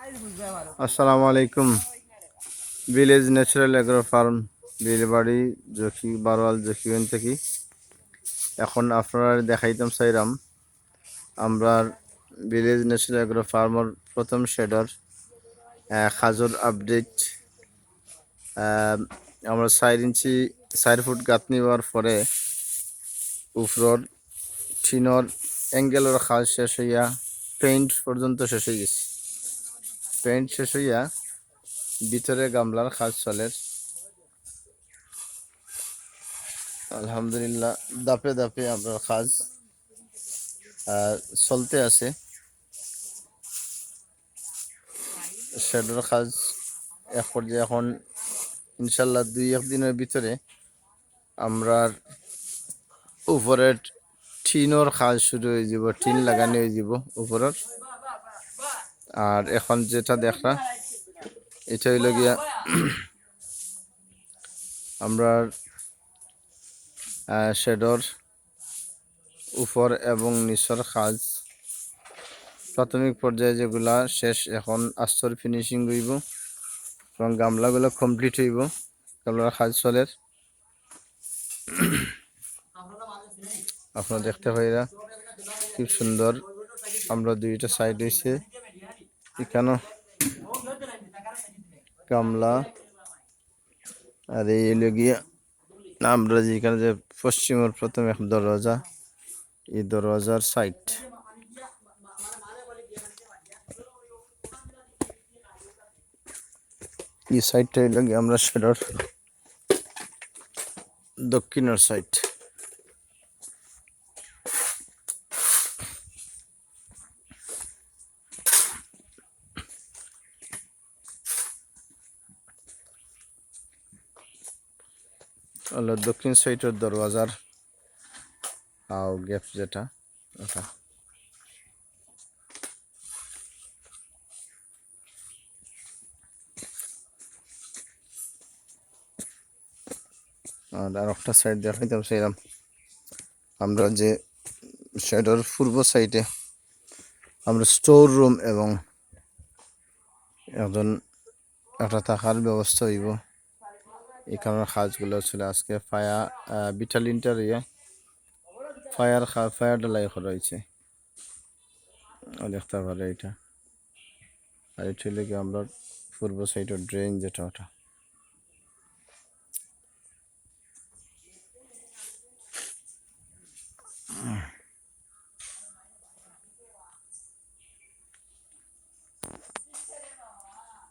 আসসালামু আলাইকুম। Village natural agro farm Bilbari জকি বারোয়াল জকিগঞ্জ থেকে এখন আপনারা দেখাইতাম চাইরাম আমরা ভিলেজ ন্যাচারাল এগ্রো ফার্মর প্রথম শেডর খাজুর আপডেট। আমরা 4 ইঞ্চি 4 ফুট গাঁত নিবার পরে উপরর টিনর অ্যাঙ্গেলর খাজ শেষ হইয়া পেইন্ট পর্যন্ত শেষ হয়ে গেছে। পেইন্ট শেষ হইয়া ভিতরে গামলার কাজ চলে। আলহামদুলিল্লাহ ধাপে ধাপে আমরা কাজ চলতে আছে। শেডের কাজ এক পর্যায়ে এখন ইনশাল্লাহ 2-1 দিনের ভিতরে আমরা উপরের টিনর কাজ শুরু হয়ে যাব, টিন লাগানো হয়ে যাব উপরের। আর এখন যেটা দেখা এটা হইল গিয়া আমরা শেডর উপর এবং নিচের কাজ প্রাথমিক পর্যায়ে যেগুলা শেষ, এখন আস্তর ফিনিশিং হইব এবং গামলাগুলো কমপ্লিট হইব। গামলার কাজ চলে আপনারা দেখতে পাইরা খুব সুন্দর। আমরা 2টা সাইড হয়েছে এখানে গামলা আর এই লগিয়া আমরা যেখানে যে পশ্চিমের প্রথম এক দরজা, এই দরজার সাইড এই সাইডটা লাগে আমরা সেটার দক্ষিণের সাইড। হলো দক্ষিণ সাইডের দরওয়াজার গ্যাপ যেটা ওটা। আর একটা সাইড দেখাইতাম সেরকম আমরা যে সাইডের পূর্ব সাইডে আমরা স্টোর রুম এবং একটা থাকার ব্যবস্থা হইব। এই কারণে কাজগুলো ছিল আজকে বিটালিনটার ফায়ার ডালাই করা হয়েছে দেখতে পারে এটা। আর এটা হলে কি আমরা পূর্ব সাইডের ড্রেন যেটা ওটা।